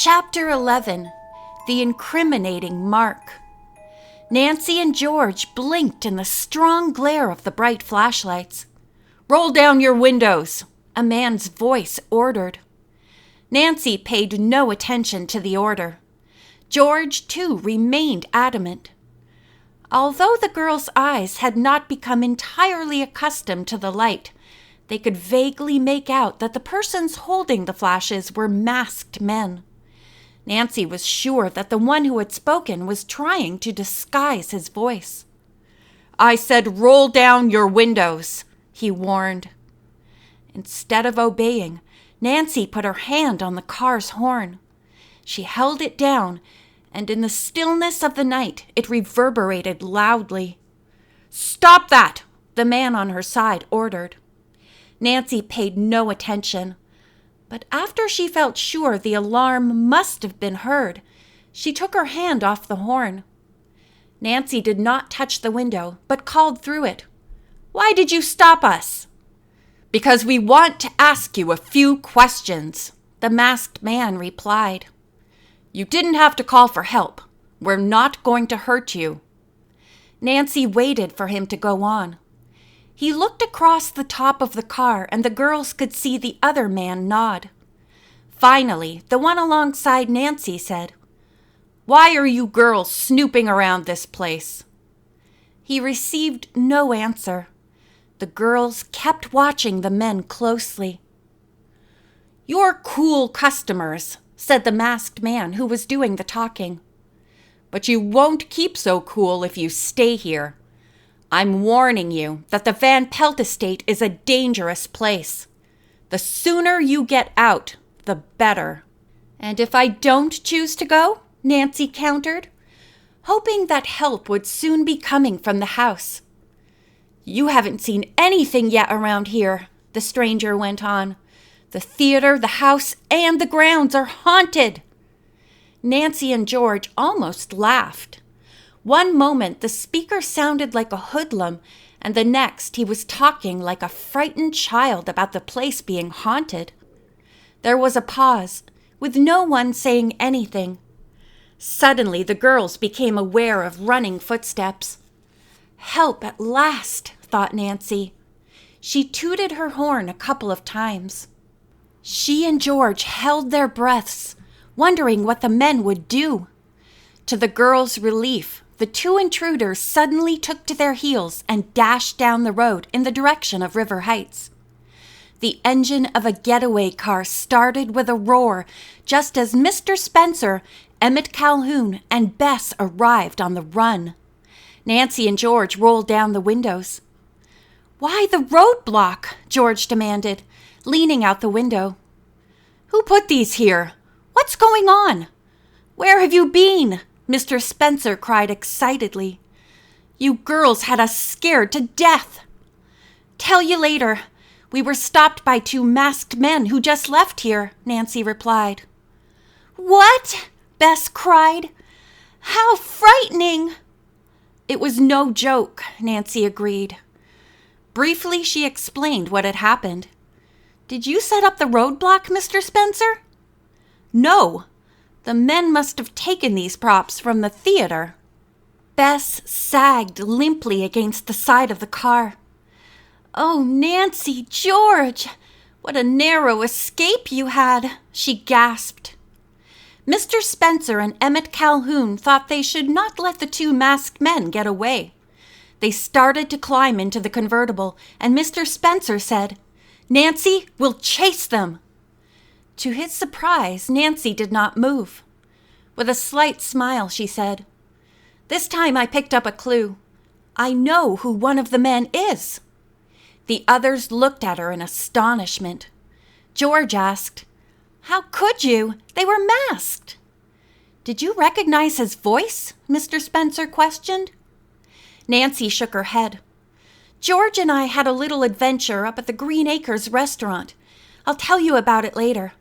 Chapter 11. The Incriminating Mark. Nancy and George blinked in the strong glare of the bright flashlights. "Roll down your windows," a man's voice ordered. Nancy paid no attention to the order. George, too, remained adamant. Although the girls' eyes had not become entirely accustomed to the light, they could vaguely make out that the persons holding the flashes were masked men. Nancy was sure that the one who had spoken was trying to disguise his voice. "I said roll down your windows," he warned. Instead of obeying, Nancy put her hand on the car's horn. She held it down, and in the stillness of the night it reverberated loudly. "Stop that!" the man on her side ordered. Nancy paid no attention, but after she felt sure the alarm must have been heard, she took her hand off the horn. Nancy did not touch the window, but called through it. "Why did you stop us?" "Because we want to ask you a few questions," the masked man replied. "You didn't have to call for help. We're not going to hurt you." Nancy waited for him to go on. He looked across the top of the car, and the girls could see the other man nod. Finally, the one alongside Nancy said, "Why are you girls snooping around this place?" He received no answer. The girls kept watching the men closely. "You're cool customers," said the masked man who was doing the talking. "But you won't keep so cool if you stay here. I'm warning you that the Van Pelt estate is a dangerous place. The sooner you get out, the better." "And if I don't choose to go?" Nancy countered, hoping that help would soon be coming from the house. "You haven't seen anything yet around here," the stranger went on. "The theater, the house, and the grounds are haunted." Nancy and George almost laughed. One moment the speaker sounded like a hoodlum, and the next he was talking like a frightened child about the place being haunted. There was a pause, with no one saying anything. Suddenly the girls became aware of running footsteps. "Help at last," thought Nancy. She tooted her horn a couple of times. She and George held their breaths, wondering what the men would do. To the girls' relief, the two intruders suddenly took to their heels and dashed down the road in the direction of River Heights. The engine of a getaway car started with a roar just as Mr. Spencer, Emmet Calhoun, and Bess arrived on the run. Nancy and George rolled down the windows. "Why the roadblock?" George demanded, leaning out the window. "Who put these here? What's going on? Where have you been?" Mr. Spencer cried excitedly. "You girls had us scared to death." "Tell you later. We were stopped by two masked men who just left here," Nancy replied. "What?" Bess cried. "How frightening!" "It was no joke," Nancy agreed. Briefly, she explained what had happened. "Did you set up the roadblock, Mr. Spencer?" "No. The men must have taken these props from the theater." Bess sagged limply against the side of the car. "Oh, Nancy, George, what a narrow escape you had," she gasped. Mr. Spencer and Emmet Calhoun thought they should not let the two masked men get away. They started to climb into the convertible, and Mr. Spencer said, "Nancy, we'll chase them." To his surprise, Nancy did not move. With a slight smile, she said, "This time I picked up a clue. I know who one of the men is." The others looked at her in astonishment. George asked, "How could you? They were masked." "Did you recognize his voice?" Mr. Spencer questioned. Nancy shook her head. "George and I had a little adventure up at the Green Acres restaurant. I'll tell you about it later.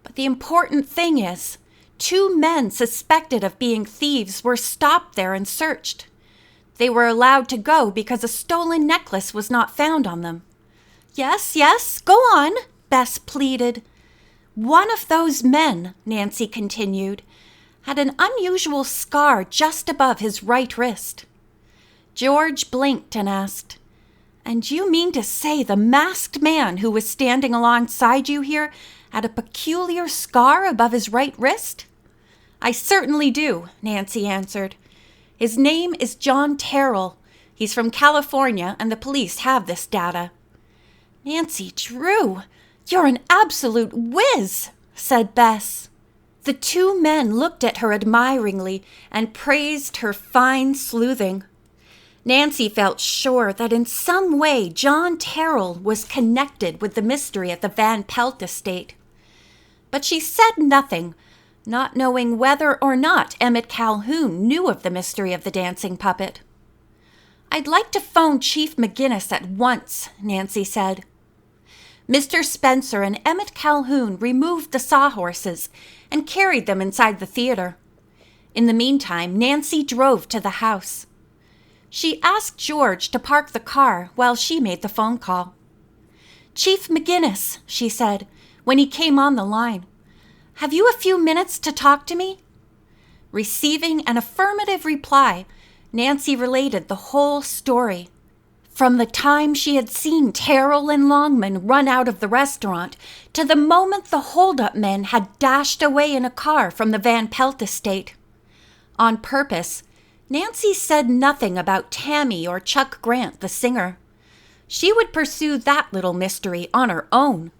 But the important thing is, two men suspected of being thieves were stopped there and searched. They were allowed to go because a stolen necklace was not found on them." Yes, go on," Bess pleaded. One of those men, Nancy continued, had an unusual scar just above his right wrist. George blinked and asked, "And you mean to say the masked man who was standing alongside you here had a peculiar scar above his right wrist?" "I certainly do," Nancy answered. "His name is John Terrell. He's from California, and the police have this data." "Nancy Drew, you're an absolute whiz," said Bess. The two men looked at her admiringly and praised her fine sleuthing. Nancy felt sure that in some way John Terrell was connected with the mystery at the Van Pelt estate. But she said nothing, not knowing whether or not Emmet Calhoun knew of the mystery of the dancing puppet. "I'd like to phone Chief McGinnis at once," Nancy said. Mr. Spencer and Emmet Calhoun removed the sawhorses and carried them inside the theater. In the meantime, Nancy drove to the house. She asked George to park the car while she made the phone call. "Chief McGinnis," she said, when he came on the line, "have you a few minutes to talk to me?" Receiving an affirmative reply, Nancy related the whole story. From the time she had seen Terrell and Longman run out of the restaurant to the moment the hold-up men had dashed away in a car from the Van Pelt estate. On purpose, Nancy said nothing about Tammi or Chuck Grant, the singer. She would pursue that little mystery on her own.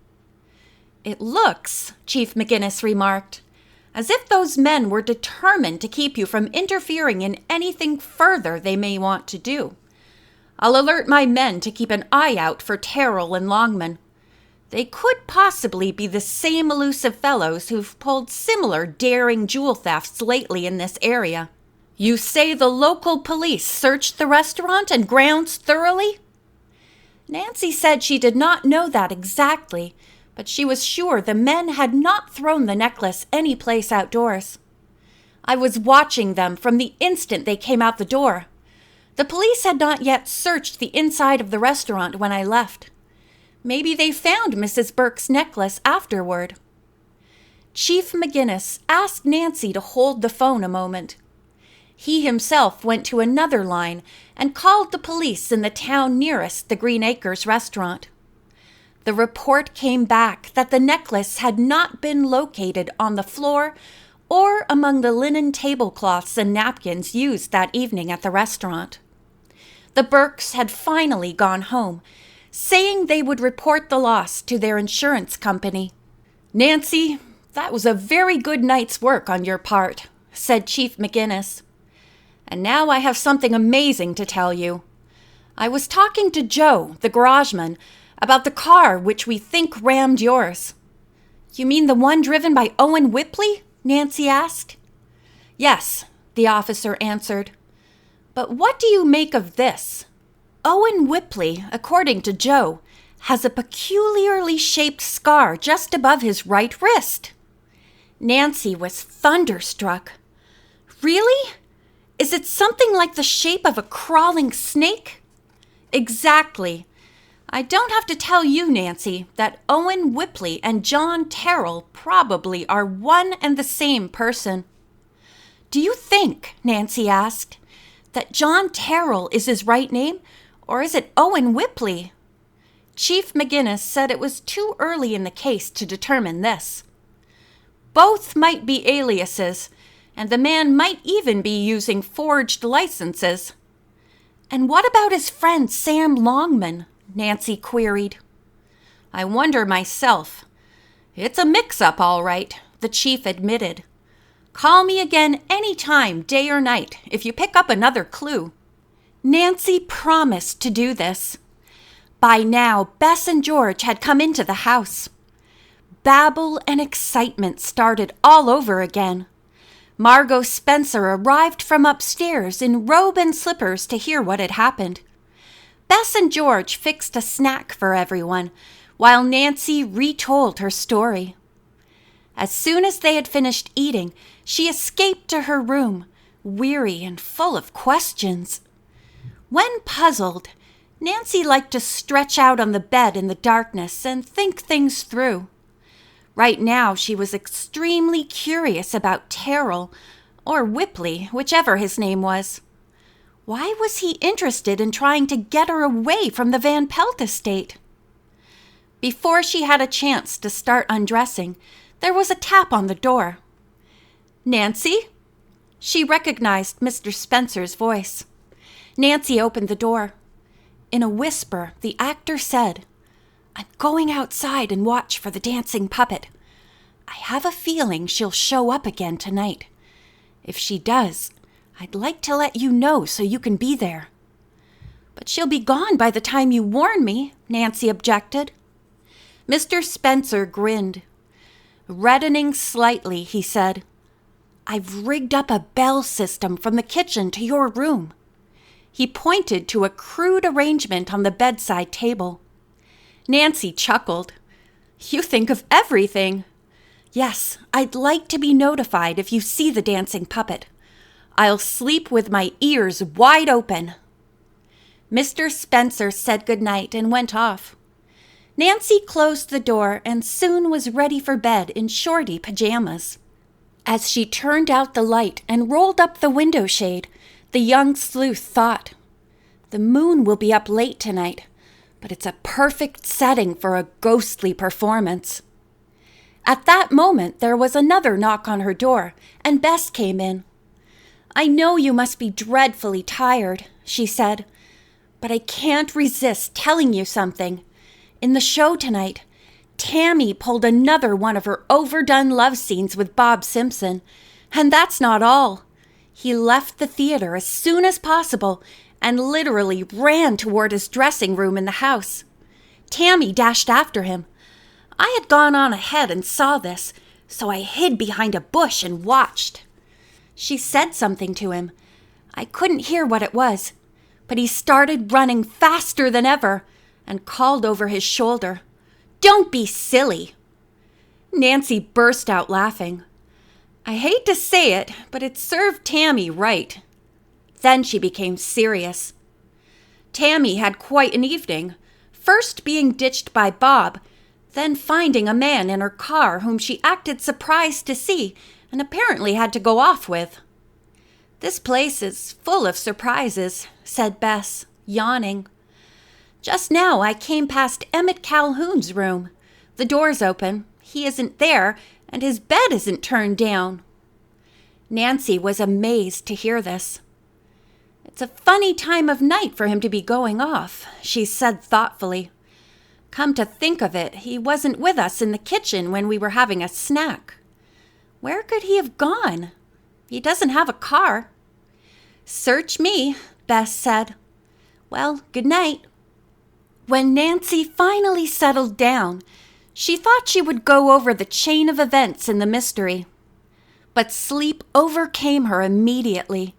"It looks," Chief McGinnis remarked, "as if those men were determined to keep you from interfering in anything further they may want to do. I'll alert my men to keep an eye out for Terrell and Longman. They could possibly be the same elusive fellows who've pulled similar daring jewel thefts lately in this area. You say the local police searched the restaurant and grounds thoroughly?" Nancy said she did not know that exactly, but she was sure the men had not thrown the necklace any place outdoors. "I was watching them from the instant they came out the door. The police had not yet searched the inside of the restaurant when I left. Maybe they found Mrs. Burke's necklace afterward." Chief McGinnis asked Nancy to hold the phone a moment. He himself went to another line and called the police in the town nearest the Green Acres restaurant. The report came back that the necklace had not been located on the floor or among the linen tablecloths and napkins used that evening at the restaurant. The Burkes had finally gone home, saying they would report the loss to their insurance company. "Nancy, that was a very good night's work on your part," said Chief McGinnis. "And now I have something amazing to tell you. I was talking to Joe, the garageman, about the car which we think rammed yours." "You mean the one driven by Owen Whipley?" Nancy asked. "Yes," the officer answered. "But what do you make of this? Owen Whipley, according to Joe, has a peculiarly shaped scar just above his right wrist." Nancy was thunderstruck. "Really? Is it something like the shape of a crawling snake?" "Exactly. I don't have to tell you, Nancy, that Owen Whipley and John Terrell probably are one and the same person." "Do you think," Nancy asked, "that John Terrell is his right name, or is it Owen Whipley?" Chief McGinnis said it was too early in the case to determine this. Both might be aliases, and the man might even be using forged licenses. "And what about his friend Sam Longman?" Nancy queried. "I wonder myself. It's a mix-up, all right," the chief admitted. "Call me again any time, day or night, if you pick up another clue." Nancy promised to do this. By now, Bess and George had come into the house. Babble and excitement started all over again. Margot Spencer arrived from upstairs in robe and slippers to hear what had happened. Bess and George fixed a snack for everyone, while Nancy retold her story. As soon as they had finished eating, she escaped to her room, weary and full of questions. When puzzled, Nancy liked to stretch out on the bed in the darkness and think things through. Right now, she was extremely curious about Terrell, or Whipley, whichever his name was. Why was he interested in trying to get her away from the Van Pelt estate? Before she had a chance to start undressing, there was a tap on the door. "Nancy?" She recognized Mr. Spencer's voice. Nancy opened the door. In a whisper, the actor said, "I'm going outside and watch for the dancing puppet. I have a feeling she'll show up again tonight. If she does, I'd like to let you know so you can be there." "But she'll be gone by the time you warn me," Nancy objected. Mr. Spencer grinned. Reddening slightly, he said, "I've rigged up a bell system from the kitchen to your room." He pointed to a crude arrangement on the bedside table. Nancy chuckled. "You think of everything." "Yes, I'd like to be notified if you see the dancing puppet. I'll sleep with my ears wide open." Mr. Spencer said goodnight and went off. Nancy closed the door and soon was ready for bed in shorty pajamas. As she turned out the light and rolled up the window shade, the young sleuth thought, "The moon will be up late tonight, but it's a perfect setting for a ghostly performance." At that moment, there was another knock on her door, and Bess came in. "I know you must be dreadfully tired," she said, "but I can't resist telling you something. In the show tonight, Tammi pulled another one of her overdone love scenes with Bob Simpson, and that's not all. He left the theater as soon as possible and literally ran toward his dressing room in the house. Tammi dashed after him. I had gone on ahead and saw this, so I hid behind a bush and watched. She said something to him. I couldn't hear what it was, but he started running faster than ever and called over his shoulder, 'Don't be silly!' Nancy burst out laughing. I hate to say it, but it served Tammi right. Then she became serious. Tammi had quite an evening, first being ditched by Bob, then finding a man in her car whom she acted surprised to see and apparently had to go off with. "This place is full of surprises," said Bess, yawning. "Just now I came past Emmet Calhoun's room. The door's open. He isn't there, and his bed isn't turned down." Nancy was amazed to hear this. "It's a funny time of night for him to be going off," she said thoughtfully. "Come to think of it, he wasn't with us in the kitchen when we were having a snack. Where could he have gone? He doesn't have a car." "Search me," Bess said. "Well, good night." When Nancy finally settled down, she thought she would go over the chain of events in the mystery. But sleep overcame her immediately.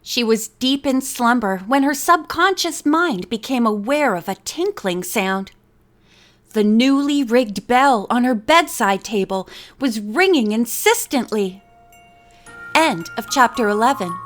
She was deep in slumber when her subconscious mind became aware of a tinkling sound. The newly rigged bell on her bedside table was ringing insistently. End of chapter 11.